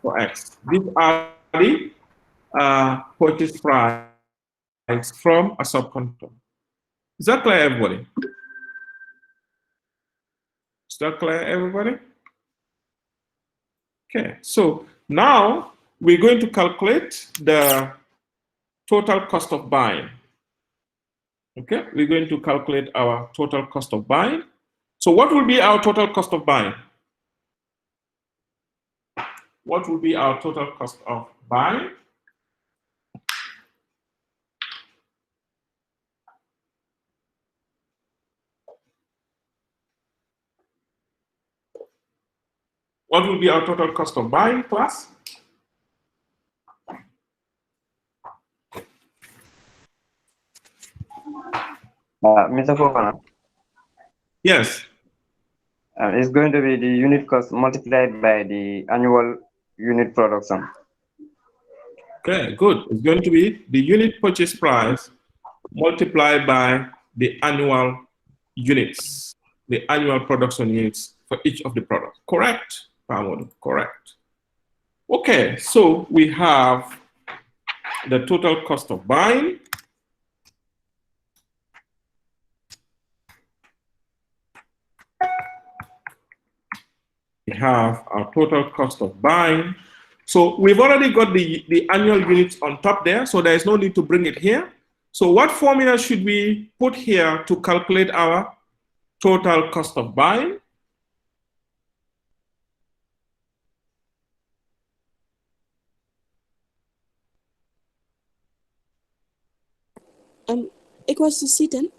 for X. These are the purchase price from a subcontractor. Is that clear, everybody? Is that clear, everybody? Okay, so now we're going to calculate the total cost of buying. Okay, we're going to calculate our total cost of buying. So what will be our total cost of buying? What will be our total cost of buying? What will be our total cost of buying, class? Mr. Fofana. Yes. It's going to be the unit cost multiplied by the annual unit production. Okay, good. It's going to be the unit purchase price multiplied by the annual units, the annual production units for each of the products. Correct? Correct. Okay, so we have the total cost of buying. We have our total cost of buying. So we've already got the annual units on top there, so there is no need to bring it here. So what formula should we put here to calculate our total cost of buying? Equals to C10.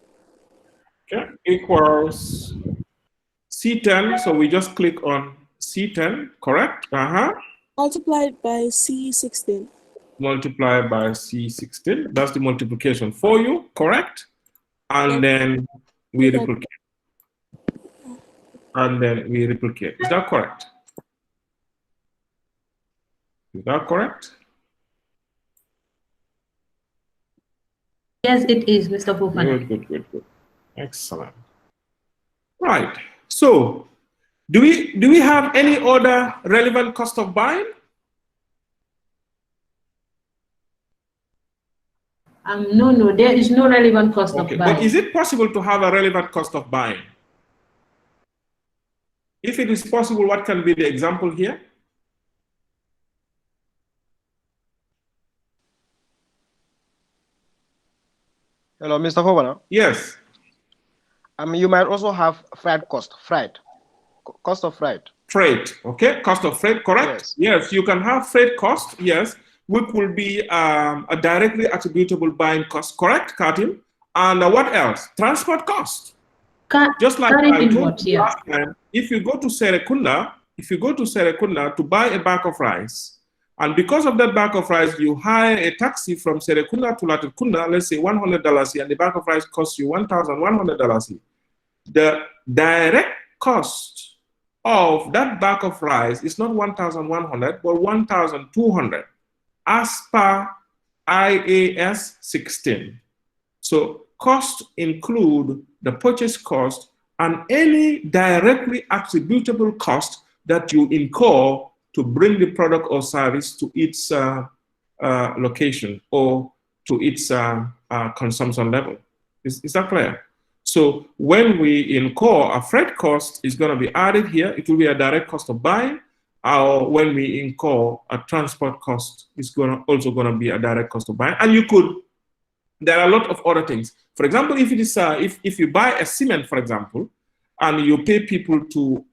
Okay, equals C10. So we just click on C10, correct? Multiplied by C16. Multiplied by C16. That's the multiplication for you, correct? And then we replicate. And then we replicate. Is that correct? Is that correct? Yes, it is, Mr. Fofana. Good. Excellent. Right. So, do we have any other relevant cost of buying? No, there is no relevant cost of buying. But is it possible to have a relevant cost of buying? If it is possible, what can be the example here? Hello, Mr. Fofana. Yes. You might also have freight cost, cost of freight. Freight, okay, cost of freight, correct? Yes, you can have freight cost, yes, which will be a directly attributable buying cost, correct, Katim? And what else? Transport cost. Just like I told you last time, if you go to Serekunda, to buy a bag of rice, and because of that bag of rice, you hire a taxi from Serekunda to Latrikunda, let's say $100 here, and the bag of rice costs you $1,100 here. The direct cost of that bag of rice is not 1,100, but 1,200 as per IAS 16. So costs include the purchase cost and any directly attributable cost that you incur to bring the product or service to its location or to its consumption level. Is that clear? So when we incur a freight cost, is going to be added here. It will be a direct cost of buying. Or when we incur a transport cost, it's also going to be a direct cost of buying. And there are a lot of other things. For example, if it is if you buy a cement, for example, and you pay people to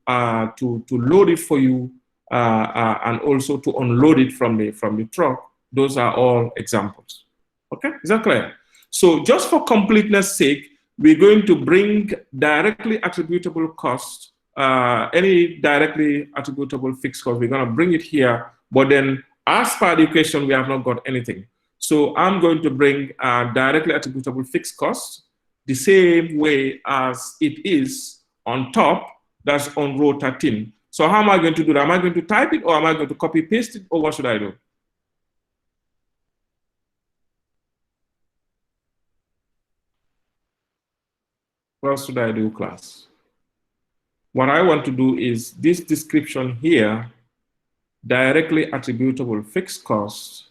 load it for you and also to unload it from the truck, those are all examples. Okay, is that clear? So just for completeness sake, we're going to bring directly attributable cost, any directly attributable fixed cost, we're going to bring it here, but then as per the equation, we have not got anything. So I'm going to bring directly attributable fixed cost the same way as it is on top, that's on row 13. So how am I going to do that? Am I going to type it, or am I going to copy paste it, or what should I do? What should I do, class? What I want to do is this description here, directly attributable fixed costs,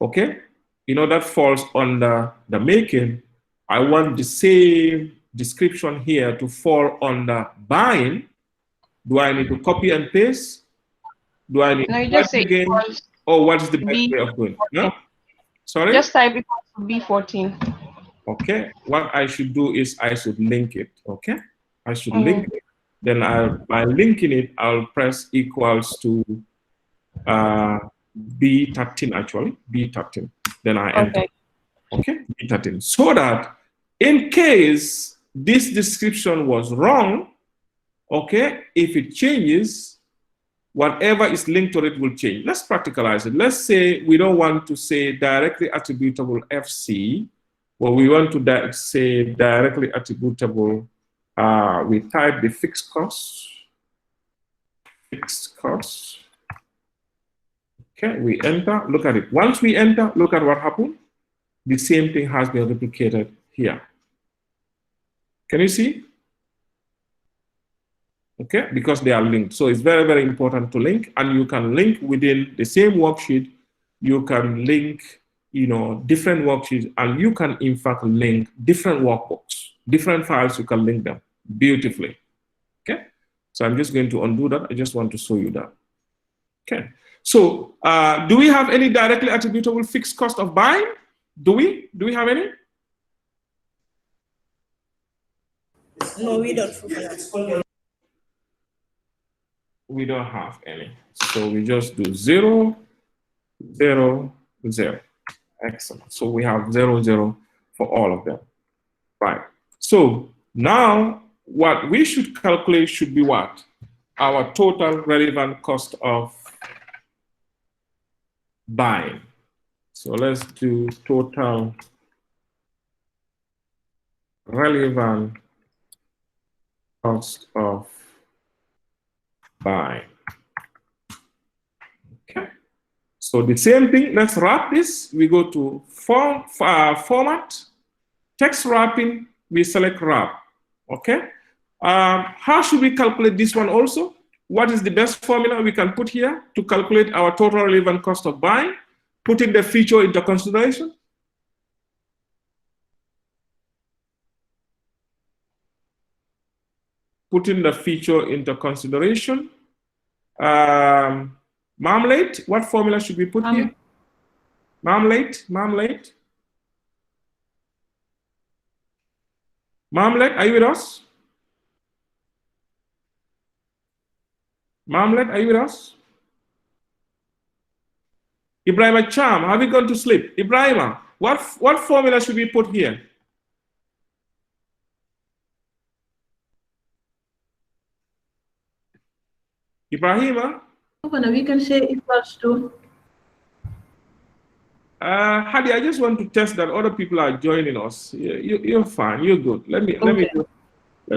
okay, that falls under the making. I want the same description here to fall under buying. Do I need to copy and paste? Do I need No, you to just type say again? equals Or what is the best B14. way of doing it? No? Sorry? Just type equals to B14. Okay. What I should do is I should link it. Okay. I should link it. Then by linking it, I'll press equals to B13 actually. B13. Then I enter. Okay. B13. So that in case this description was wrong, okay, if it changes, whatever is linked to it will change. Let's practicalize it. Let's say we don't want to say directly attributable FC, but we want to say directly attributable, we type the fixed costs. Okay, we enter, look at it. Once we enter, look at what happened. The same thing has been replicated here. Can you see? Okay, because they are linked. So it's very, very important to link, and you can link within the same worksheet. You can link, different worksheets, and you can in fact link different workbooks, different files. You can link them beautifully. Okay, so I'm just going to undo that. I just want to show you that. Okay, so do we have any directly attributable fixed cost of buying? Do we have any? No, we don't. We don't have any. So we just do 0, 0, 0. Excellent. So we have 0, 0 for all of them. Right. So now what we should calculate should be what? Our total relevant cost of buying. So let's do total relevant cost of buying. Okay. So the same thing, let's wrap this. We go to format, text wrapping, we select wrap. Okay. How should we calculate this one also? What is the best formula we can put here to calculate our total relevant cost of buying, putting the feature into consideration? Putting the feature into consideration. Marmalade, what formula should we put here? Marmalade. Marmalade, are you with us? Marmalade, are you with us? Ibrahima Cham, have you gone to sleep? Ibrahima, what formula should we put here? Ibrahima? We can say equals to. Hadi, I just want to test that other people are joining us. You're fine. You're good. Let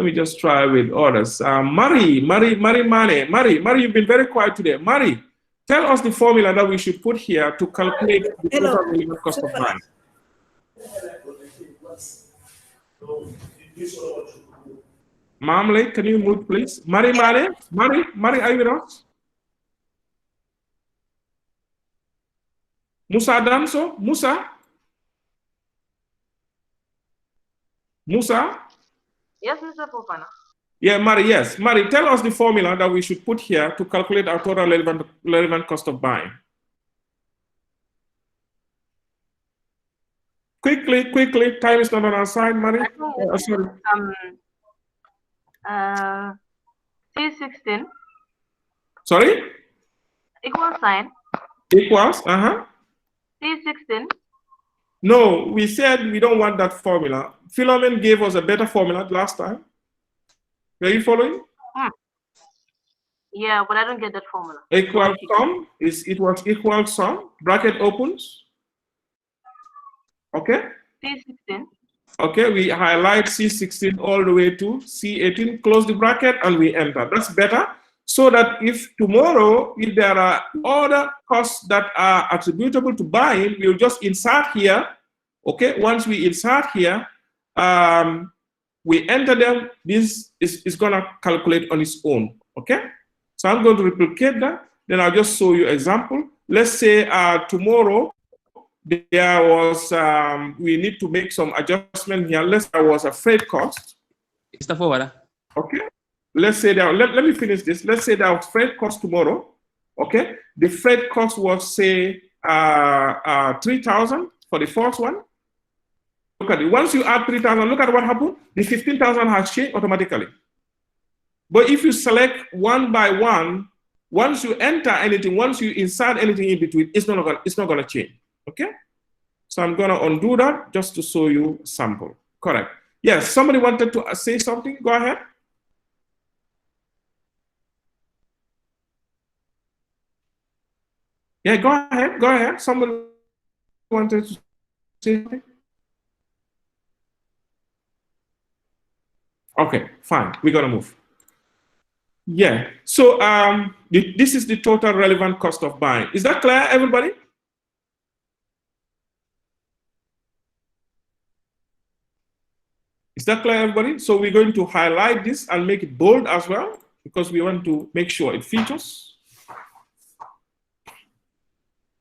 me just try with others. Mari, you've been very quiet today. Mari, tell us the formula that we should put here to calculate the total relevant cost of buying. Marmalade, can you move, please? Mari, are you with us? Musa Danso? Musa? Yes, Mr. Fofana. Yeah, Mari, yes. Mari, tell us the formula that we should put here to calculate our total relevant cost of buying. Quickly, time is not on our side, Mari. Sorry. C16. Sorry? Equal sign. Equals, C16. No, we said we don't want that formula. Philomen gave us a better formula last time. Are you following? Yeah, but I don't get that formula. Equal sum, it was equal sum, bracket opens. Okay? C16. Okay, we highlight C16 all the way to C18, close the bracket, and we enter. That's better. So that if tomorrow, if there are other costs that are attributable to buying, we'll just insert here. Okay, once we insert here, we enter them, this is going to calculate on its own. Okay, so I'm going to replicate that. Then I'll just show you example. Let's say tomorrow there was, we need to make some adjustment here. Let's say there was a freight cost. Okay. Let's say that, let me finish this. Let's say there was freight cost tomorrow. Okay. The freight cost was, say, 3,000 for the first one. Look at it. Once you add 3,000, look at what happened. The 15,000 has changed automatically. But if you select one by one, once you enter anything, once you insert anything in between, it's not gonna change. Okay? So I'm gonna undo that just to show you a sample. Correct. Yes, somebody wanted to say something. Go ahead. Yeah, go ahead. Go ahead. Somebody wanted to say something. Okay, fine. We're gonna move. Yeah. So this is the total relevant cost of buying. Is that clear, everybody? Is that clear, everybody? So we're going to highlight this and make it bold as well, because we want to make sure it features.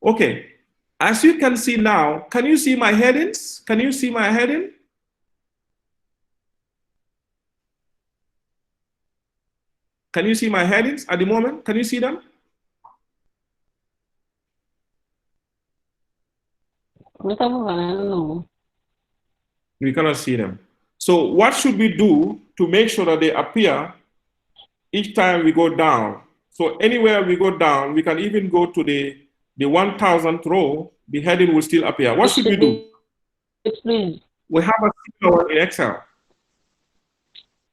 Okay. As you can see now, can you see my headings? Can you see my heading? Can you see my headings at the moment? Can you see them? We cannot see them. So what should we do to make sure that they appear each time we go down? So anywhere we go down, we can even go to the 1000th row, the heading will still appear. What should we do? Please. We have a similar one in Excel.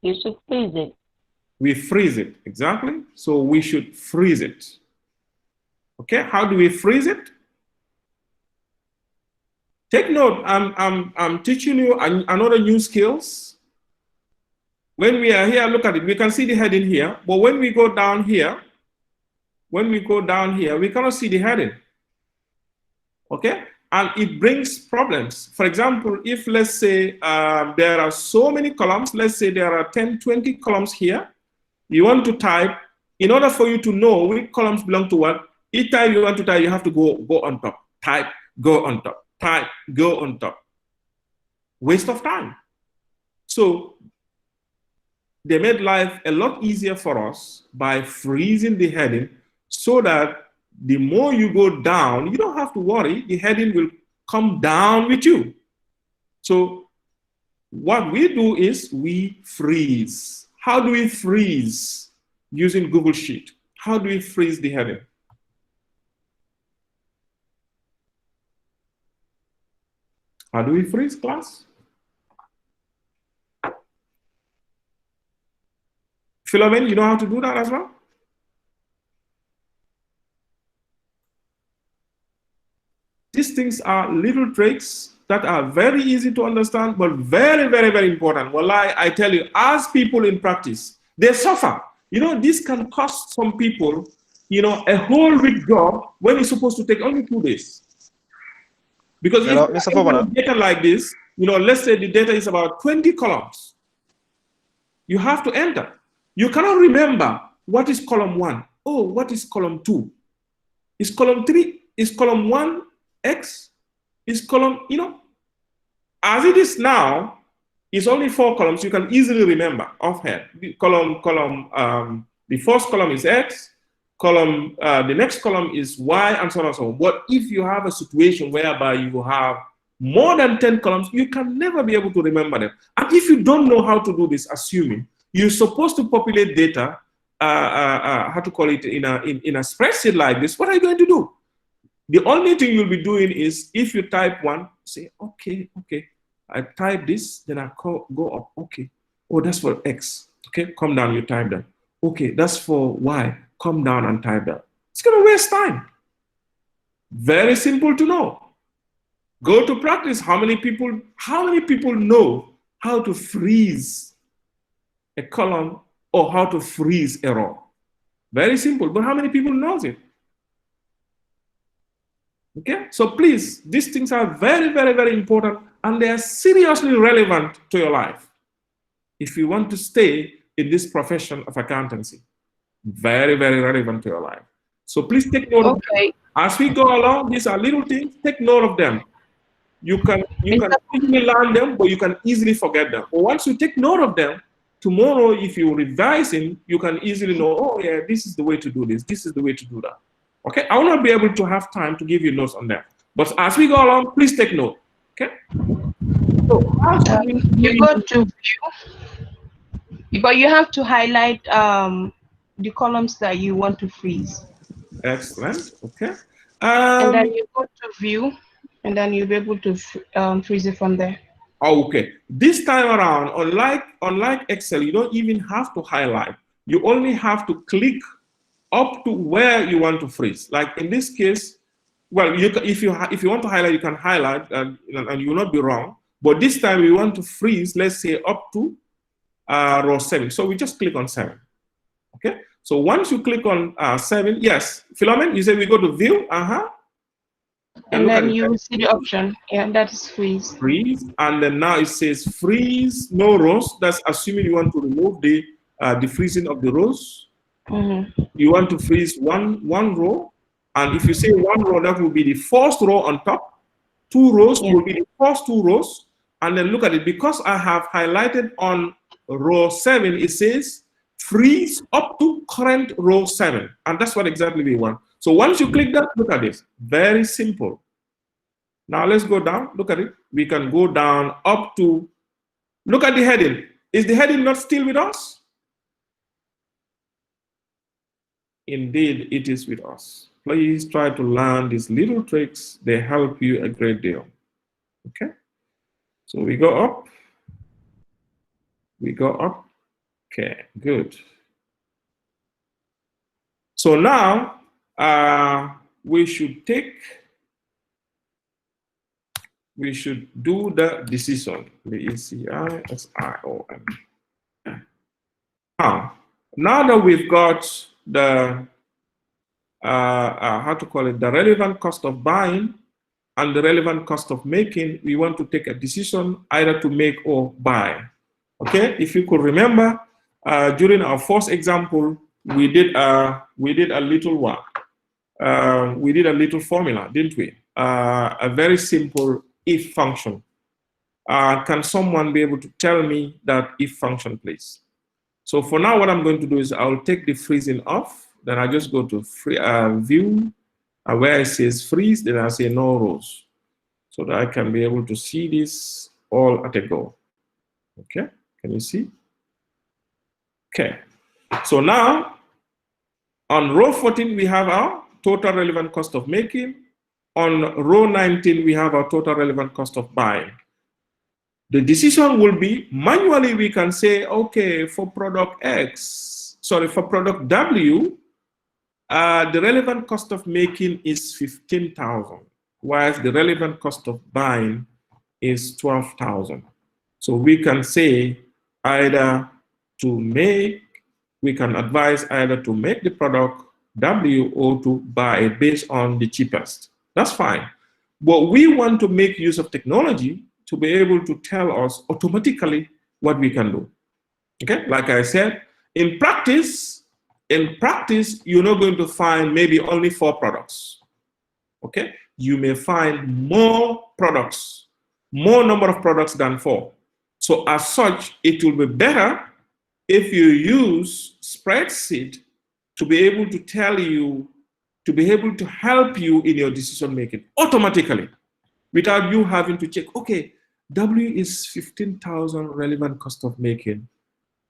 You should freeze it. We freeze it, exactly. So we should freeze it. Okay, how do we freeze it? Take note, I'm teaching you another new skills. When we are here, look at it, we can see the heading here, but when we go down here, we cannot see the heading. Okay, and it brings problems. For example, if let's say there are so many columns, let's say there are 10, 20 columns here, you want to type, in order for you to know which columns belong to what, each time you want to type, you have to go on top, type, go on top, type, go on top. Waste of time. So they made life a lot easier for us by freezing the heading so that the more you go down, you don't have to worry, the heading will come down with you. So what we do is we freeze. How do we freeze using Google Sheet? How do we freeze the heading? How do we freeze, class? Philomene, you know how to do that as well? These things are little tricks that are very easy to understand, but very, very, very important. Well, I tell you, as people in practice, they suffer. You know, this can cost some people, you know, a whole week job when it's supposed to take only 2 days. Because if you have data like this, you know, let's say the data is about 20 columns, you have to enter. You cannot remember what is column 1. Oh, what is column 2? Is column 3? Is column 1 X? Is column, you know, as it is now, it's only 4 columns. You can easily remember offhand. The first column is X, the next column is Y, and so on and so on. But if you have a situation whereby you have more than 10 columns, you can never be able to remember them. And if you don't know how to do this, assuming you're supposed to populate data, how to call it, in a spreadsheet like this, what are you going to do? The only thing you'll be doing is, if you type 1, say, okay, I type this, then I go up, okay. Oh, that's for X, okay, come down, you type that. Okay, that's for Y, come down and type that. It's gonna waste time. Very simple to know. Go to practice. How many people know how to freeze a column or how to freeze a row? Very simple, but how many people knows it? Okay, so please, these things are very, very, very important, and they are seriously relevant to your life if you want to stay in this profession of accountancy. Very, very relevant to your life. So please take note of them. As we go along, these are little things, take note of them. You can easily learn them, but you can easily forget them. But once you take note of them, tomorrow, if you're revising, you can easily know, oh yeah, this is the way to do this. This is the way to do that. Okay, I will not be able to have time to give you notes on that. But as we go along, please take note. Okay. So you go to view, but you have to highlight the columns that you want to freeze. Excellent. Okay. And then you go to view, and then you'll be able to freeze it from there. Okay. This time around, unlike Excel, you don't even have to highlight. You only have to click up to where you want to freeze. Like in this case, well, if you want to highlight, you can highlight, and you will not be wrong. But this time we want to freeze, let's say up to row 7. So we just click on 7. Okay. So once you click on 7, yes, Philomen, you say we go to view, and then you will see the option. Yeah, that is freeze. Freeze, and then now it says freeze no rows. That's assuming you want to remove the freezing of the rows. You want to freeze one row, and if you say 1 row, that will be the first row on top. 2 rows will be the first 2 rows, and then look at it, because I have highlighted on row 7, it says freeze up to current row 7, and that's what exactly we want. So once you click that, look at this, very simple. Now let's go down, look at it. We can go down up to, look at the heading. Is the heading not still with us? Indeed, it is with us. Please try to learn these little tricks. They help you a great deal. Okay, so we go up. We go up. Okay, good. So now we should do the decision. D-E-C-I-S-I-O-N. Now that we've got the how to call it, the relevant cost of buying and the relevant cost of making, we want to take a decision either to make or buy. Okay, if you could remember, during our first example, we did a little one. We did a little formula, didn't we? A very simple if function. Can someone be able to tell me that if function, please? So for now, what I'm going to do is I'll take the freezing off. Then I just go to view, where it says freeze, then I say no rows, so that I can be able to see this all at a go. Okay, can you see? Okay, so now on row 14, we have our total relevant cost of making. On row 19, we have our total relevant cost of buying. The decision will be, manually we can say, okay, for product for product W, the relevant cost of making is 15,000, whilst the relevant cost of buying is 12,000. So we can say either to make, we can advise either to make the product W or to buy it based on the cheapest. That's fine. But we want to make use of technology to be able to tell us automatically what we can do. Okay, like I said, in practice, you're not going to find maybe only 4 products. Okay, you may find more products, more number of products than 4. So as such, it will be better if you use spreadsheet to be able to tell you, to be able to help you in your decision making automatically, without you having to check, okay, W is 15,000 relevant cost of making.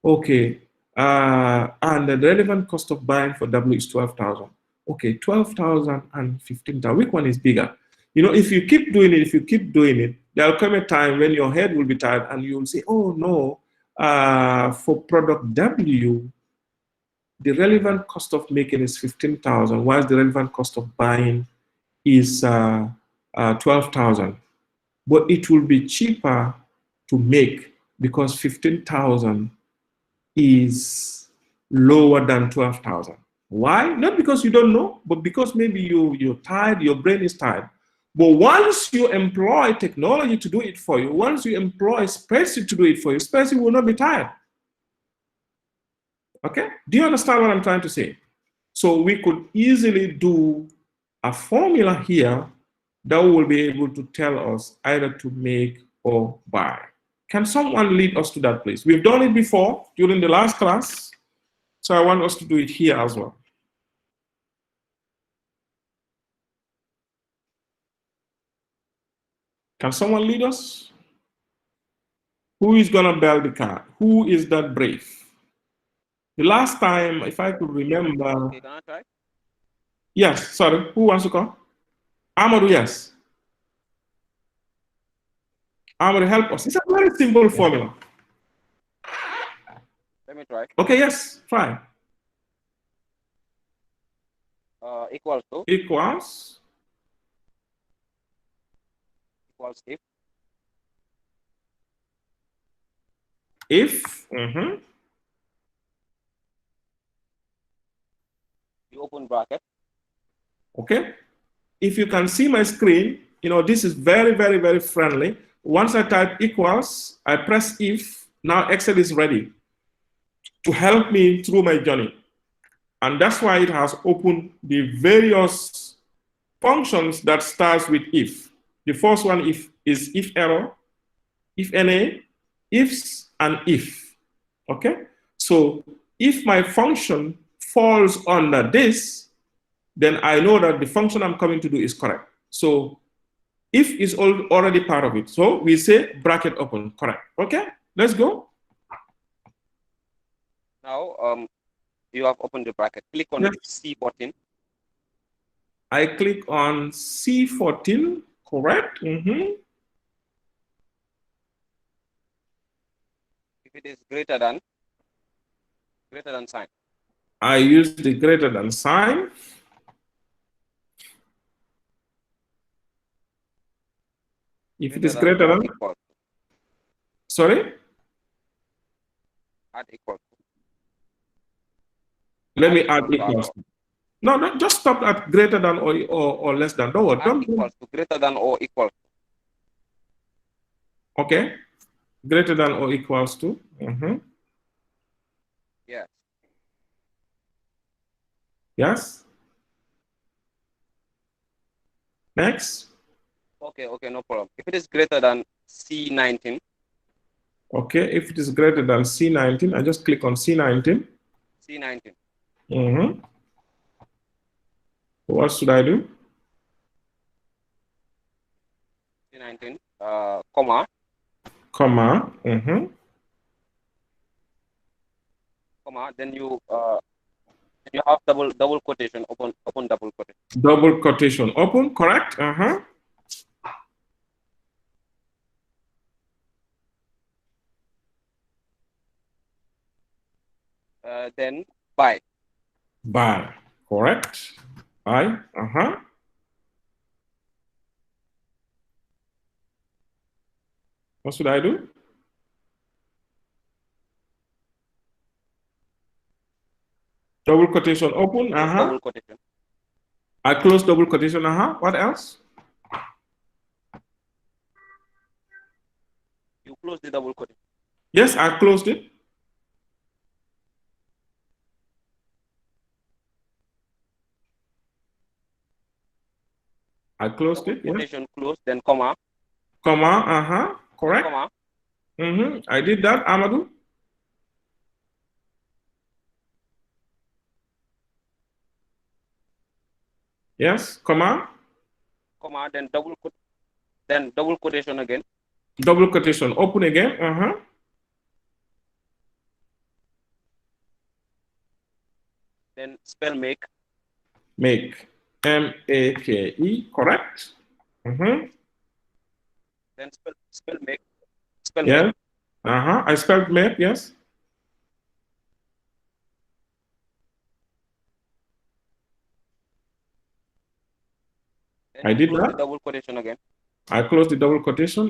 Okay, and the relevant cost of buying for W is 12,000. Okay, 12,000 and 15,000. Which one is bigger? You know, if you keep doing it, there'll come a time when your head will be tired and you'll say, oh no, for product W, the relevant cost of making is 15,000, whilst the relevant cost of buying is 12,000. But it will be cheaper to make because 15,000 is lower than 12,000. Why? Not because you don't know, but because maybe you're tired, your brain is tired. But once you employ technology to do it for you, once you employ spreadsheet to do it for you, spreadsheet will not be tired. Okay? Do you understand what I'm trying to say? So we could easily do a formula here that will be able to tell us either to make or buy. Can someone lead us to that place? We've done it before during the last class, so I want us to do it here as well. Can someone lead us? Who is going to build the car? Who is that brave? The last time, if I could remember. Okay, can I try? Yes, sorry. Who wants to come? Amadou, yes. Amadou, help us. It's a very simple formula. Let me try. Okay, yes, try. Equals to. Equals. Equals if. If. You open bracket. Okay. If you can see my screen, you know, this is very, very, very friendly. Once I type equals, I press if, now Excel is ready to help me through my journey. And that's why it has opened the various functions that starts with if. The first one is if error, if NA, ifs, and if. Okay? So if my function falls under this, then I know that the function I'm coming to do is correct. So if is already part of it. So we say bracket open, correct. Okay, let's go. Now, you have opened the bracket. Click on the C button. I click on C14, correct. If it is greater than sign. I use the greater than sign. If it is greater than, equal. Sorry? Add equal. Let me add equals. No, just stop at greater than or less than. Don't worry. Add equals to greater than or equal. Okay. Greater than or equals to. Yes. Yes. Next. Okay, no problem. If it is greater than C19. Okay, if it is greater than C19, I just click on C19. C19. What should I do? C19, comma. Comma. Comma. Then you have double quotation open double quotation. Double quotation open, correct? Then buy. Buy, correct? Buy. What should I do? Double quotation open. Double quotation. I close double quotation. What else? You close the double quotation. Yes, I closed it. I closed it. Quotation closed, then comma. Comma. Correct. Comma. I did that, Amadou. Yes, comma. Comma, then double quotation again. Double quotation open again. Then spell make. Make. M-A-K-E, correct? Then spell make. Make. I spelled make, yes. Then I did that. The double quotation again. I closed the double quotation.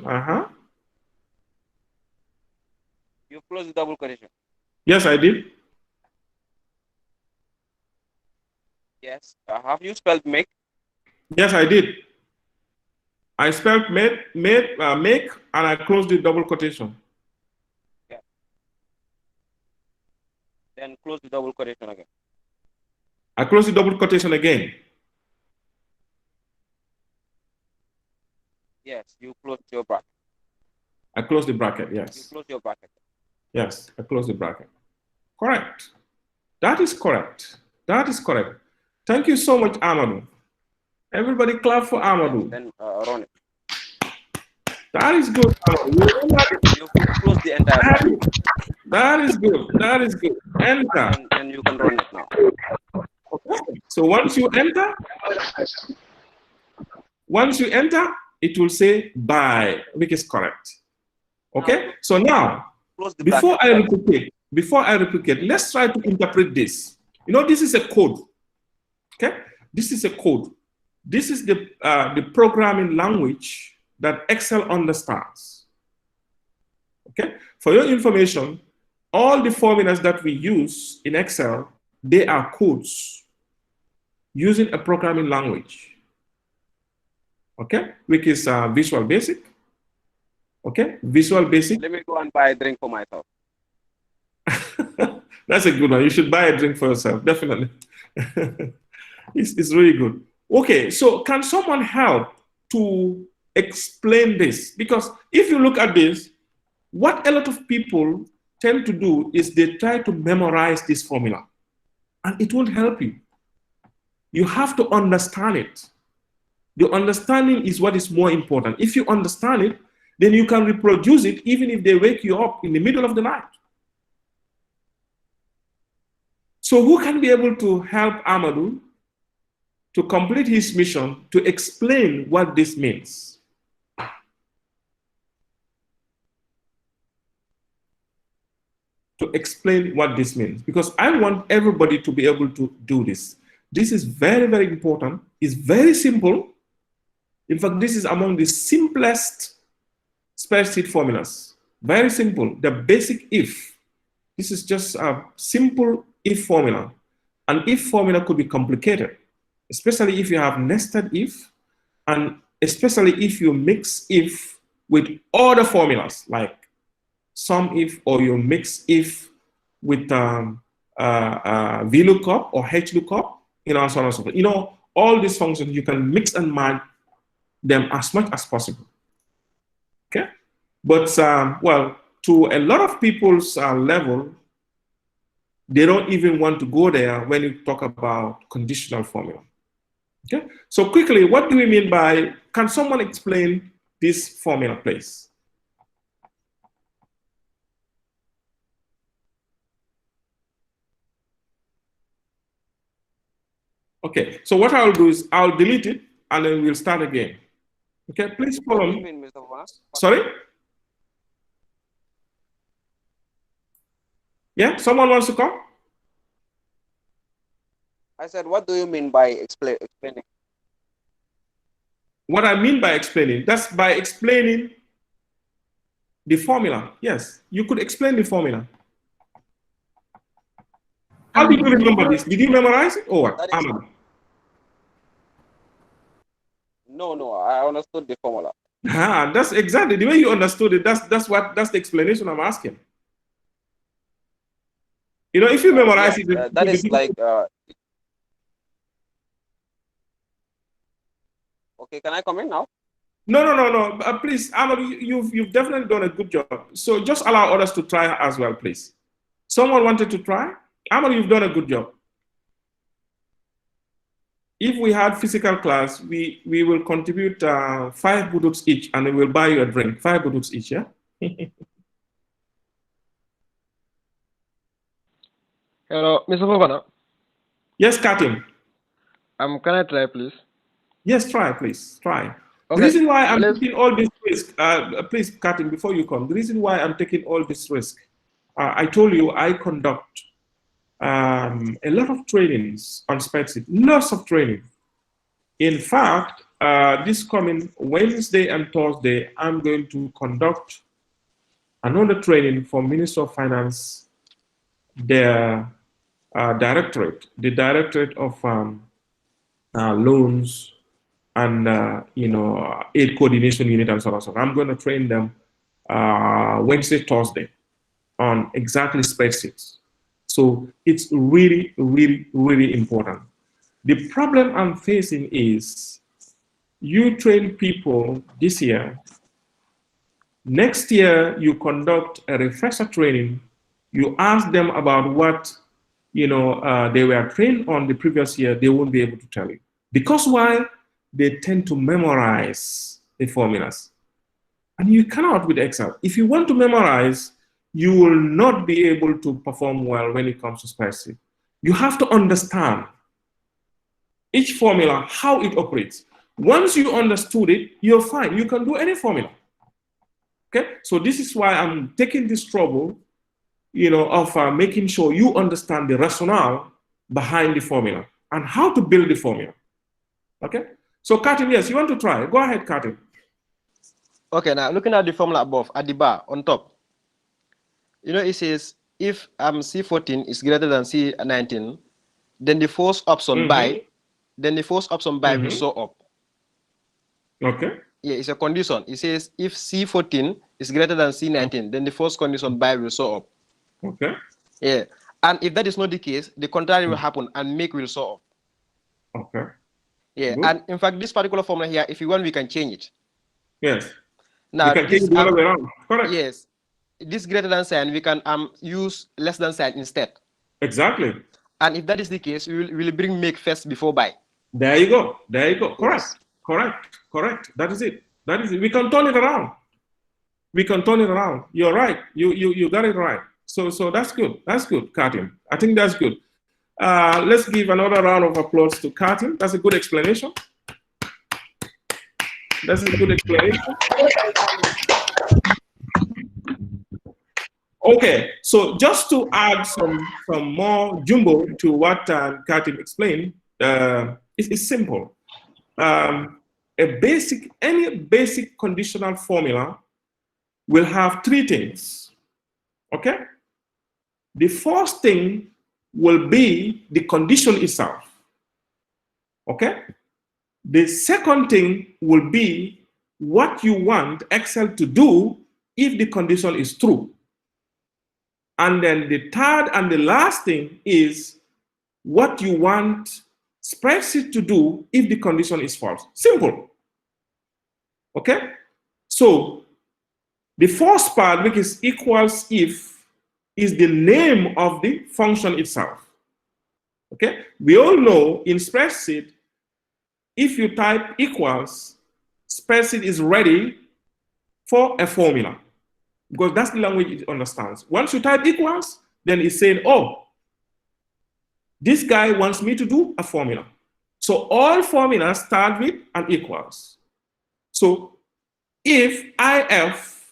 You closed the double quotation. Yes, I did. Yes. Have you spelled make? Yes, I did. I spelled make, and I closed the double quotation. Yeah. Then close the double quotation again. I close the double quotation again. Yes, you close your bracket. I close the bracket, yes. You close your bracket. Yes, I close the bracket. Correct. That is correct. That is correct. Thank you so much, Amadou. Everybody clap for Amadou. Then run it. That is good, Amadou. You close the entire bracket. That is good. That is good. Enter. And you can run it now. Okay. So once you enter, it will say buy, which is correct. Okay. So now, before I replicate, let's try to interpret this. You know, this is a code. Okay. This is a code. This is the programming language that Excel understands. Okay. For your information, all the formulas that we use in Excel, they are codes using a programming language. Okay, which is Visual Basic. Okay, Visual Basic. Let me go and buy a drink for myself. That's a good one. You should buy a drink for yourself, definitely. It's really good. Okay, so can someone help to explain this? Because if you look at this, what a lot of people tend to do is they try to memorize this formula, and it won't help you. You have to understand it. The understanding is what is more important. If you understand it, then you can reproduce it even if they wake you up in the middle of the night. So who can be able to help Amadou to complete his mission to explain what this means? To explain what this means, because I want everybody to be able to do this. This is very, very important. It's very simple. In fact, this is among the simplest spreadsheet formulas. Very simple. The basic if. This is just a simple if formula. An if formula could be complicated, especially if you have nested if, and especially if you mix if with other formulas like sum if, or you mix if with VLOOKUP or HLOOKUP, you know, so on and so forth. You know, all these functions, you can mix and match them as much as possible. Okay? But, well, to a lot of people's level, they don't even want to go there when you talk about conditional formula. Okay? So quickly, what do we mean by, can someone explain this formula, please? Okay, so what I'll do is I'll delete it and then we'll start again. Okay, please follow me. Sorry? Yeah, someone wants to come? I said, what do you mean by explaining? What I mean by explaining, that's by explaining the formula. Yes, you could explain the formula. How did you remember this? Did you memorize it or what? No, I understood the formula. That's exactly the way you understood it. That's the explanation I'm asking. You know, if you memorize it, that is like. Okay, can I come in now? No. Please, Amadou, you've definitely done a good job. So just allow others to try as well, please. Someone wanted to try? Amadou, you've done a good job. If we had physical class, we will contribute 5 buduks each, and we will buy you a drink. 5 buduks each, yeah? Hello, Mr. Fofana. Yes, Katim. Can I try, please? Yes, try, please. Try. Okay. The reason why I'm taking all this risk, please, Katim, before you come, the reason why I'm taking all this risk, I told you I conduct a lot of trainings on spreadsheet, lots of training. In fact, this coming Wednesday and Thursday, I'm going to conduct another training for Minister of Finance, their directorate, the Directorate of Loans and Aid Coordination Unit and so on. So I'm going to train them Wednesday, Thursday on exactly spreadsheets. So it's really, really, really important. The problem I'm facing is you train people this year. Next year, you conduct a refresher training. You ask them about what they were trained on the previous year. They won't be able to tell you. Because why? They tend to memorize the formulas. And you cannot with Excel. If you want to memorize, you will not be able to perform well when it comes to spreadsheet. You have to understand each formula, how it operates. Once you understood it, you're fine. You can do any formula. Okay? So this is why I'm taking this trouble, of making sure you understand the rationale behind the formula and how to build the formula. Okay? So, Katim, yes, you want to try. Go ahead, Katim. Okay, now looking at the formula above, at the bar on top, it says if C14 is greater than C19, then the first option by, will show up. Okay. Yeah, it's a condition. It says if C14 is greater than C19, then the first condition by will show up. Okay. Yeah, and if that is not the case, the contrary will happen and make will show up. Okay. Yeah, Good. and in fact, this particular formula here, if you want, we can change it. Yes. Now, we can change it the other way around. Correct. Yes. This greater than sign, we can use less than sign instead. Exactly. And if that is the case, we will bring make first before by. There you go. There you go. Correct. Yes. Correct. That is it. We can turn it around. You're right. You got it right. So that's good. That's good, Katim. I think that's good. Let's give another round of applause to Katim. That's a good explanation. Okay, so just to add some more jumbo to what Katim explained, it's simple. Any basic conditional formula will have three things. Okay, the first thing will be the condition itself. Okay, the second thing will be what you want Excel to do if the condition is true. And then the third and the last thing is what you want spreadsheet to do if the condition is false. Simple. Okay? So the first part, which is equals if, is the name of the function itself. Okay? We all know in spreadsheet, if you type equals, spreadsheet is ready for a formula, because that's the language it understands. Once you type equals, then it's saying, oh, this guy wants me to do a formula. So all formulas start with an equals. So if IF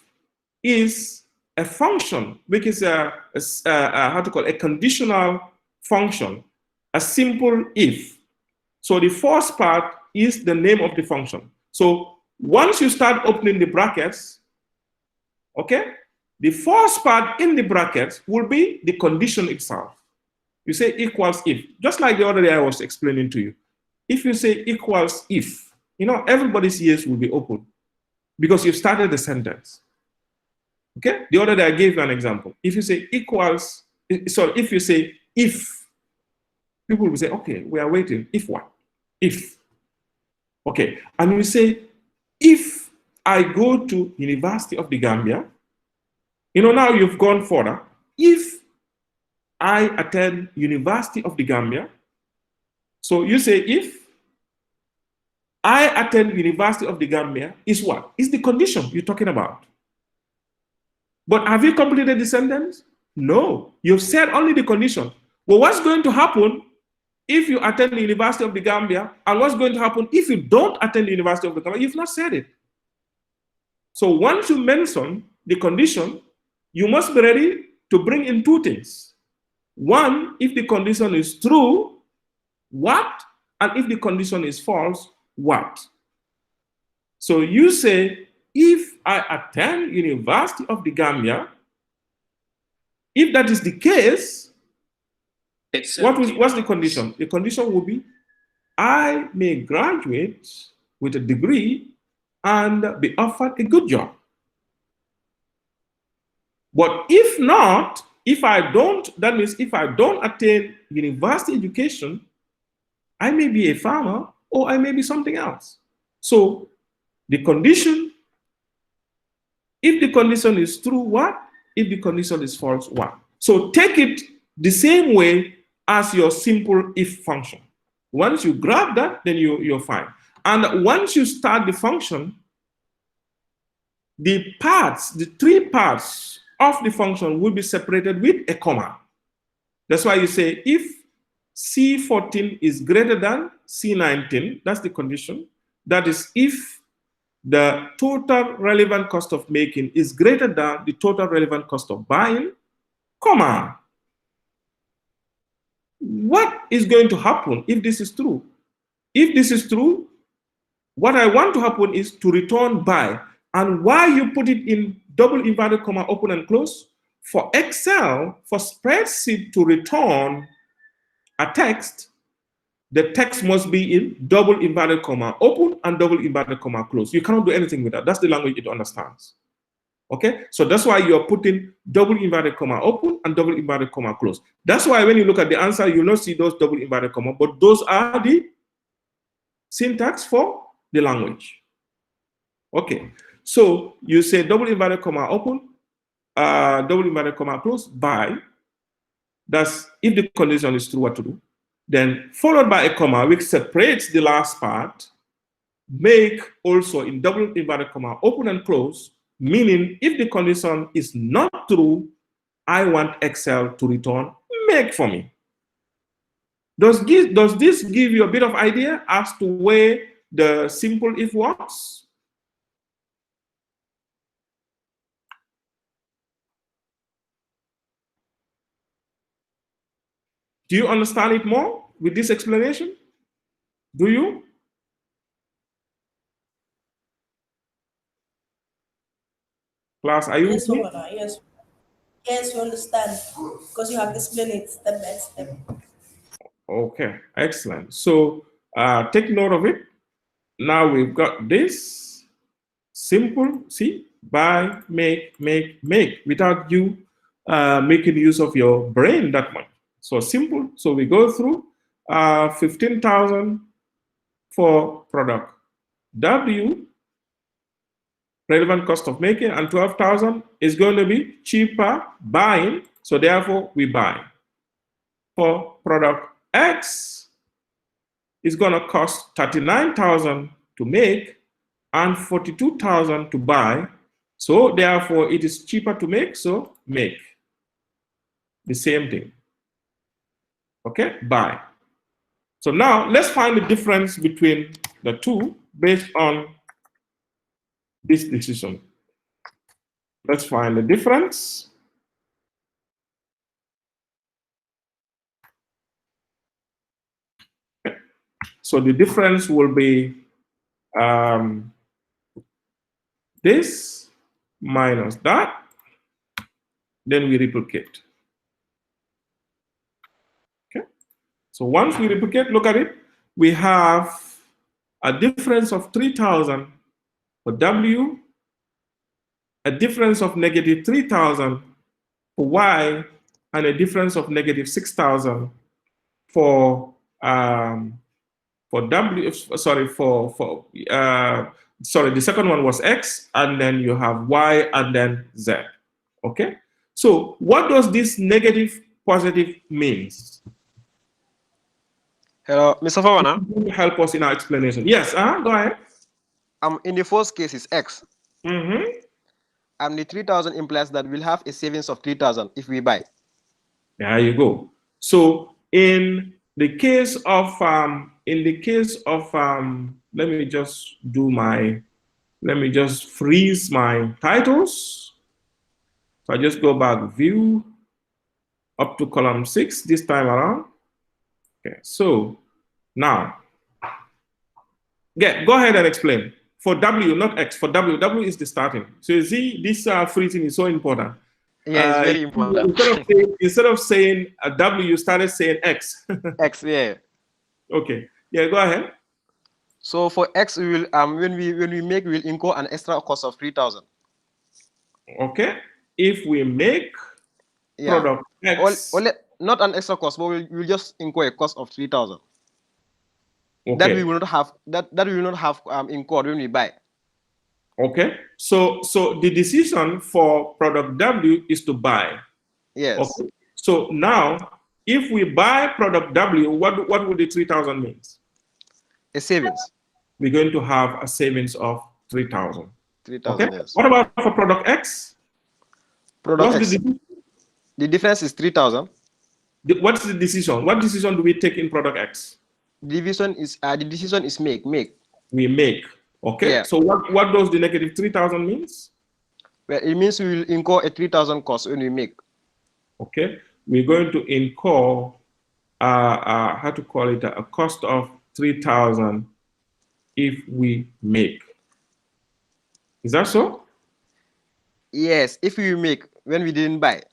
is a function, which is a conditional function, a simple if. So the first part is the name of the function. So once you start opening the brackets, okay, the first part in the brackets will be the condition itself. You say equals if, just like the other day I was explaining to you. If you say equals if, everybody's ears will be open because you've started the sentence. Okay, the other day I gave you an example. If you say equals, if you say if, people will say, okay, we are waiting. If what? If. Okay, and you say, if I go to University of the Gambia, now you've gone further. If I attend University of the Gambia, so you say if I attend University of the Gambia is what? Is the condition you're talking about. But have you completed the sentence? No, you've said only the condition. Well, what's going to happen if you attend the University of the Gambia, and what's going to happen if you don't attend the University of the Gambia? You've not said it. So once you mention the condition, you must be ready to bring in two things. One, if the condition is true, what? And if the condition is false, what? So you say, if I attend University of the Gambia, if that is the case, what's the condition? The condition will be, I may graduate with a degree and be offered a good job. But if not, if I don't, that means if I don't attain university education, I may be a farmer or I may be something else. So the condition, if the condition is true, what? If the condition is false, what? So take it the same way as your simple if function. Once you grab that, then you're fine. And once you start the function, the parts, the three parts of the function will be separated with a comma. That's why you say if C14 is greater than C19, that's the condition. That is if the total relevant cost of making is greater than the total relevant cost of buying, comma. What is going to happen if this is true? If this is true, what I want to happen is to return buy. And why you put it in double inverted comma, open and close? For Excel, for spreadsheet to return a text, the text must be in double inverted comma, open and double inverted comma, close. You cannot do anything with that. That's the language it understands. Okay, so that's why you're putting double inverted comma open and double inverted comma close. That's why when you look at the answer, you'll not see those double inverted comma, but those are the syntax for the language. Okay, so you say double inverted comma open, double inverted comma close, by. That's if the condition is true, what to do. Then followed by a comma, which separates the last part, make also in double inverted comma open and close, meaning if the condition is not true, I want Excel to return make for me. Does this give you a bit of idea as to where the simple if works? Do you understand it more with this explanation? Do you? Class, are you Yes, with me? Governor, yes. Yes, you understand. Because you have explained it step by step. Okay, excellent. So take note of it. Now we've got this simple, see, buy, make, without you making use of your brain that much. So simple. So we go through 15,000 for product W, relevant cost of making, and 12,000 is going to be cheaper buying. So therefore we buy. For product X, it's going to cost 39,000 to make and 42,000 to buy. So therefore it is cheaper to make, so make. The same thing. Okay, buy. So now let's find the difference between the two based on this decision. Let's find the difference. Okay. So the difference will be this minus that, then we replicate. Okay. So once we replicate, look at it, we have a difference of 3,000 for W, a difference of negative 3,000 for Y, and a difference of negative 6,000 for W. Sorry, sorry, the second one was X, and then you have Y, and then Z. Okay. So what does this negative positive means? Hello, Mr. Fawana. Help us in our explanation. Yes, go ahead. In the first case is X. Mm-hmm. The 3,000 implies that we'll have a savings of 3,000 if we buy. There you go. So in the case of let me just freeze my titles. So I just go back view up to column 6 this time around. Okay, so now go ahead and explain. For W, not X, for W, W is the starting. So you see, this freezing is so important. Yeah, it's very important. Instead of saying W, you started saying X. X, yeah. Okay, yeah, go ahead. So for X, we will when we make, we'll incur an extra cost of 3,000. Okay, if we make product X, not an extra cost, but we'll just incur a cost of 3,000. Okay. That we will not have that we will not have incurred when we buy. Okay. So the decision for product W is to buy. Yes. Okay. So now, if we buy product W, what would the 3,000 means? A savings. We're going to have a savings of 3,000. 3,000. Okay. Yes. What about for product X? Product What's X. The difference is 3,000. What's the decision? What decision do we take in product X? The decision is make. We make. Okay. Yeah. So what does the negative 3,000 means? Well, it means we will incur a 3,000 cost when we make. Okay. We're going to incur how to call it, a cost of 3,000 if we make. Is that so? Yes, if we make when we didn't buy.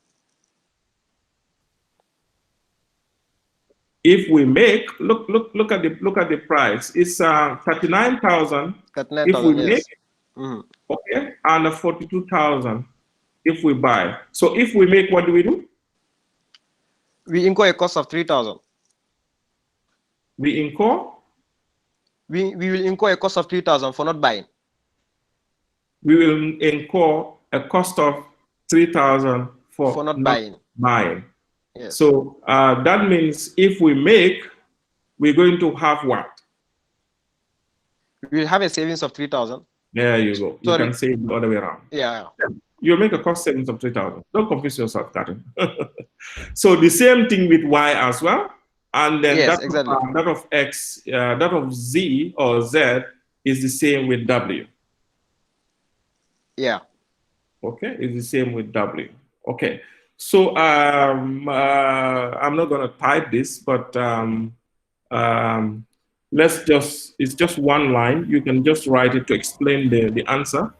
If we make, look at the price. It's 39,000 if we make, yes. okay, and 42,000 if we buy. So if we make, what do we do? We incur a cost of 3,000. We incur? We will incur a cost of 3,000 for not buying. We will incur a cost of 3,000 for not buying. Yes. So that means if we make, we're going to have what? We will have a savings of 3,000. There you go. You can say it the other way around. Yeah. You make a cost savings of 3,000. Don't confuse yourself, Captain. So the same thing with Y as well. And then yes, that, exactly. That of X, that of Z or Z is the same with W. Yeah. Okay, it's the same with W. Okay. So I'm not going to type this, but it's just one line. You can just write it to explain the answer.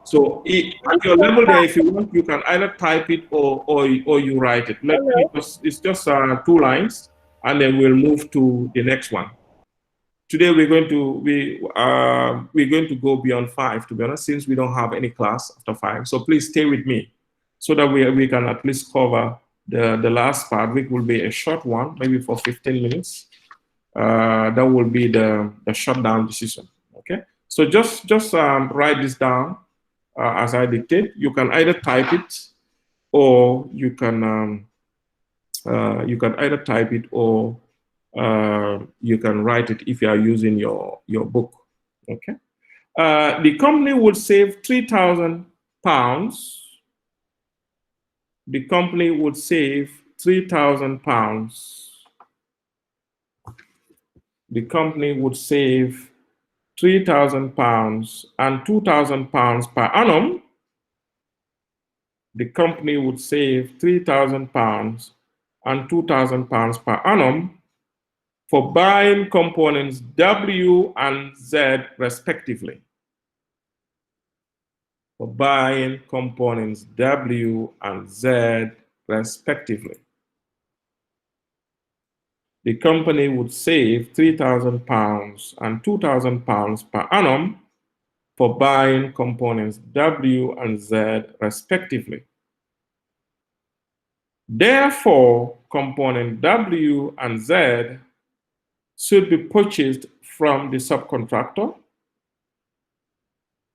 So at your level there, if you want, you can either type it or you write it. It's just 2 lines, and then we'll move to the next one. Today we're going to go beyond 5, to be honest, since we don't have any class after 5. So please stay with me, so that we can at least cover the last part, which will be a short one, maybe for 15 minutes. That will be the shutdown decision. Okay. So just write this down as I dictate. You can either type it, or you can either type it, or you can write it if you are using your book. Okay. The company would save 3,000 pounds. The company would save 3,000 pounds. The company would save 3,000 pounds and 2,000 pounds per annum. The company would save 3,000 pounds and 2,000 pounds per annum for buying components W and Z respectively. For buying components W and Z respectively. The company would save 3,000 pounds and 2,000 pounds per annum for buying components W and Z respectively. Therefore, component W and Z should be purchased from the subcontractor.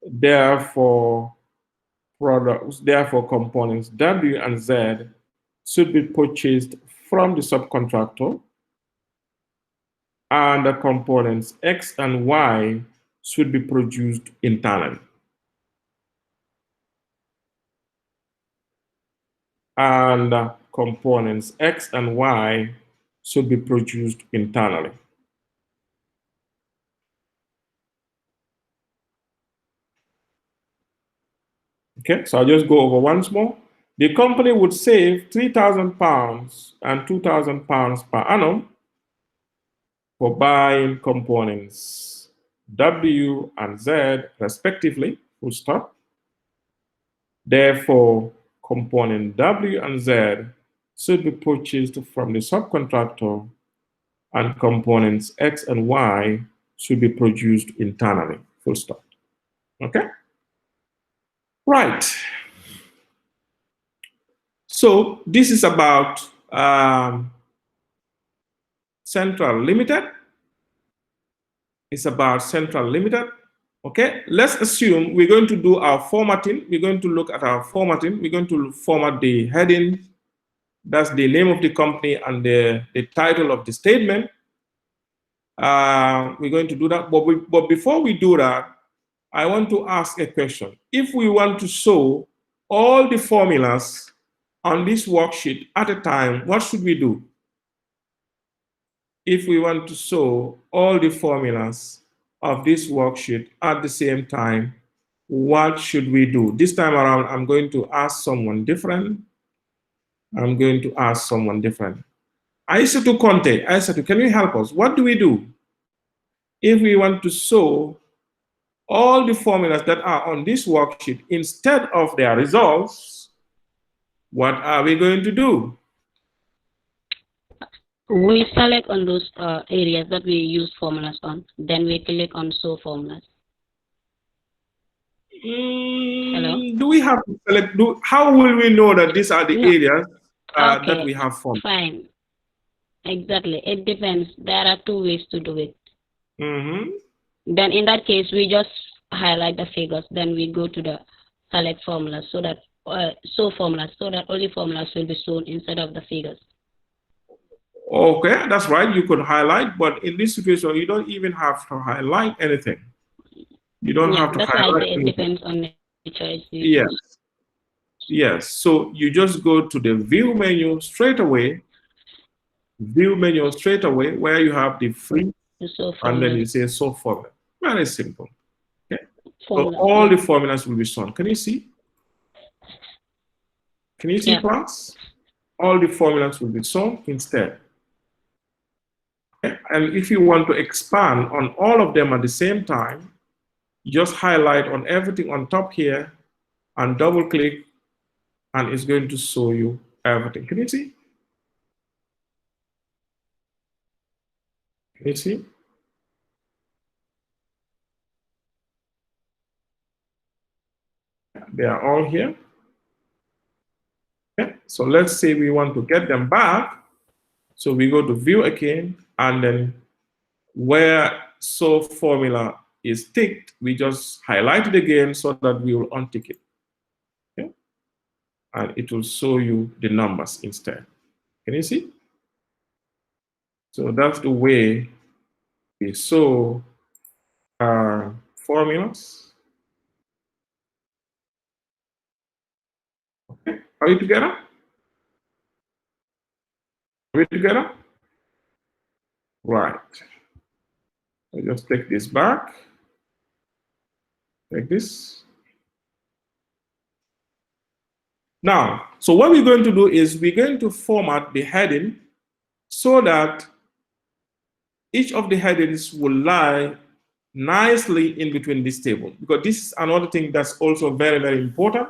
Therefore, components W and Z should be purchased from the subcontractor, and the components X and Y should be produced internally. And components X and Y should be produced internally. Okay, so I'll just go over once more. The company would save 3,000 pounds and 2,000 pounds per annum for buying components W and Z respectively, full stop. Therefore, component W and Z should be purchased from the subcontractor, and components X and Y should be produced internally, full stop. Okay? Right. So this is about Central Limited. It's about Central Limited. Okay, let's assume we're going to do our formatting. We're going to look at our formatting. We're going to format the heading. That's the name of the company and the title of the statement. We're going to do that. But before we do that, I want to ask a question. If we want to show all the formulas on this worksheet at a time, what should we do? If we want to show all the formulas of this worksheet at the same time, what should we do? This time around, I'm going to ask someone different. Aissatou Conte, Aissatou, can you help us? What do we do if we want to show all the formulas that are on this worksheet instead of their results? What are we going to do? We select on those areas that we use formulas on. Then we click on show formulas. Hello? Do we have to select? How will we know that these are the areas that we have formulas? Fine. Exactly. It depends. There are two ways to do it. Then in that case, we just highlight the figures. Then we go to the select formulas so that show formulas so that only formulas will be shown instead of the figures. Okay, that's right. You could highlight, but in this situation, you don't even have to highlight anything. You don't have to highlight anything. It depends on the choice. Yes. Yes. So you just go to the view menu straight away. View menu straight away where you have the free, and then you say show formula. Very simple. Okay. So all the formulas will be shown. Can you see? Can you see, class? All the formulas will be shown instead. Okay. And if you want to expand on all of them at the same time, just highlight on everything on top here and double click, and it's going to show you everything. Can you see? Can you see? They are all here. Okay. So let's say we want to get them back. So we go to view again, and then where show formula is ticked, we just highlight it again so that we will untick it. Okay. And it will show you the numbers instead. Can you see? So that's the way we show our formulas. Okay. Are you together? Are we together? Right. I just take this back. Like this. Now, so what we're going to do is we're going to format the heading so that each of the headings will lie nicely in between this table, because this is another thing that's also very, very important.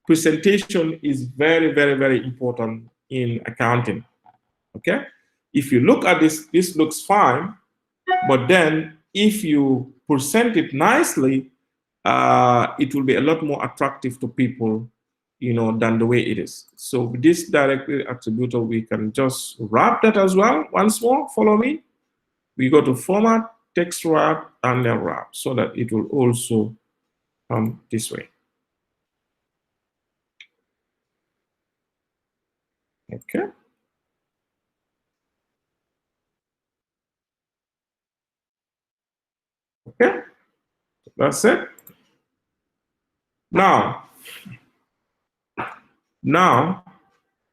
Presentation is very, very, very important in accounting. Okay? If you look at this, this looks fine, but then if you present it nicely, it will be a lot more attractive to people, you know, than the way it is. So with this directly attributable, we can just wrap that as well. Once more, follow me. We go to format, text wrap, and then wrap, so that it will also come this way. Okay. Okay, that's it. Now,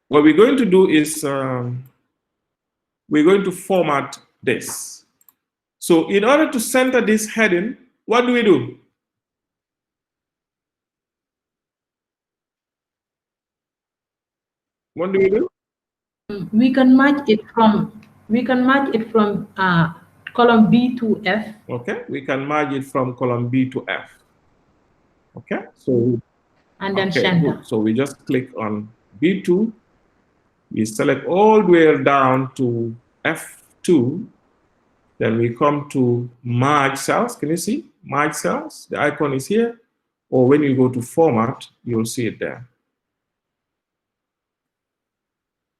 what we're going to do is we're going to format this. So in order to center this heading, what do we do? What do we do? We can match it from column B to F. Okay, we can merge it from column B to F. Okay, so and then center. Good. So we just click on B2. We select all the way down to F2. Then we come to merge cells. Can you see merge cells? The icon is here. Or when you go to format, you'll see it there.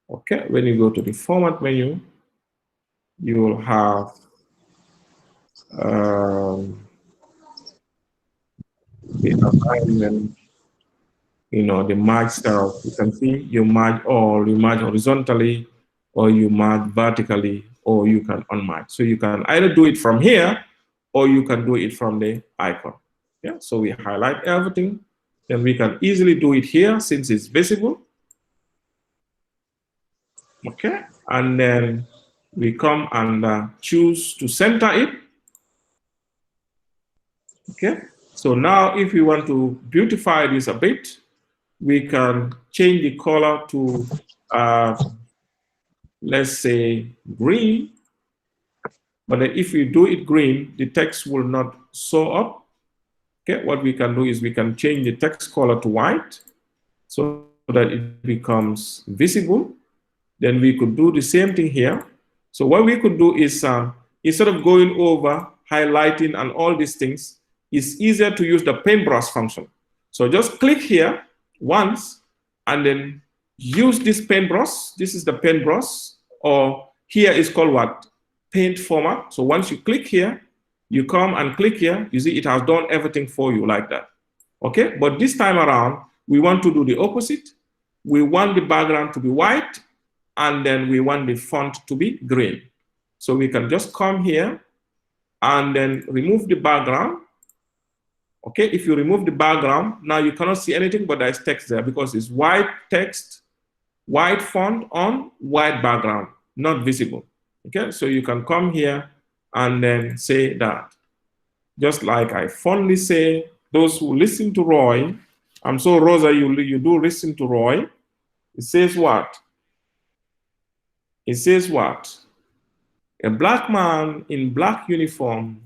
Okay, when you go to the format menu, you will have the alignment, the merge cell. You can see you merge all, you merge horizontally, or you merge vertically, or you can unmerge. So you can either do it from here, or you can do it from the icon. Yeah, so we highlight everything, then we can easily do it here since it's visible. Okay, and then we come and choose to center it. Okay, so now if we want to beautify this a bit, we can change the color to, let's say, green. But then if we do it green, the text will not show up. Okay, what we can do is we can change the text color to white so that it becomes visible. Then we could do the same thing here. So what we could do is, instead of going over, highlighting, and all these things, it's easier to use the paintbrush function. So just click here once, and then use this paintbrush. This is the paintbrush, or here is called what? Paint format. So once you click here, you come and click here, you see it has done everything for you like that. Okay, but this time around, we want to do the opposite. We want the background to be white, and then we want the font to be green. So we can just come here and then remove the background. Okay, if you remove the background, now you cannot see anything, but there's text there because it's white text, white font on white background, not visible. Okay, so you can come here and then say that. Just like I fondly say, those who listen to Roy, I'm so Rosa, you do listen to Roy. It says what? It says what? A black man in black uniform,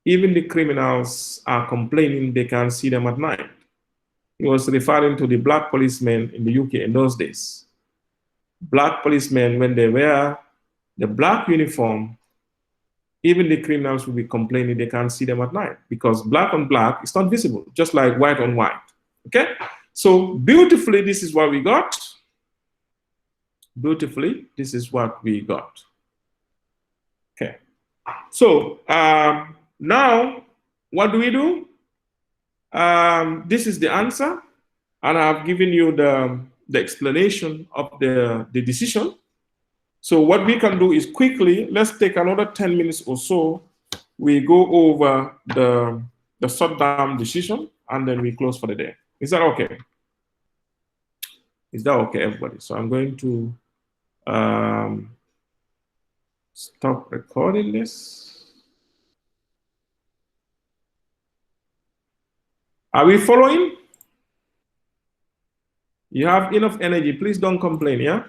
even the criminals are complaining they can't see them at night. He was referring to the black policemen in the UK in those days. Black policemen, when they wear the black uniform, even the criminals will be complaining they can't see them at night because black on black is not visible, just like white on white. Okay? So beautifully, this is what we got. Beautifully, this is what we got. Okay. So now, what do we do? This is the answer, and I've given you the explanation of the decision. So what we can do is quickly, let's take another 10 minutes or so. We go over the shutdown decision, and then we close for the day. Is that okay? Is that okay, everybody? So I'm going to stop recording this. Are we following? You have enough energy. Please don't complain, yeah?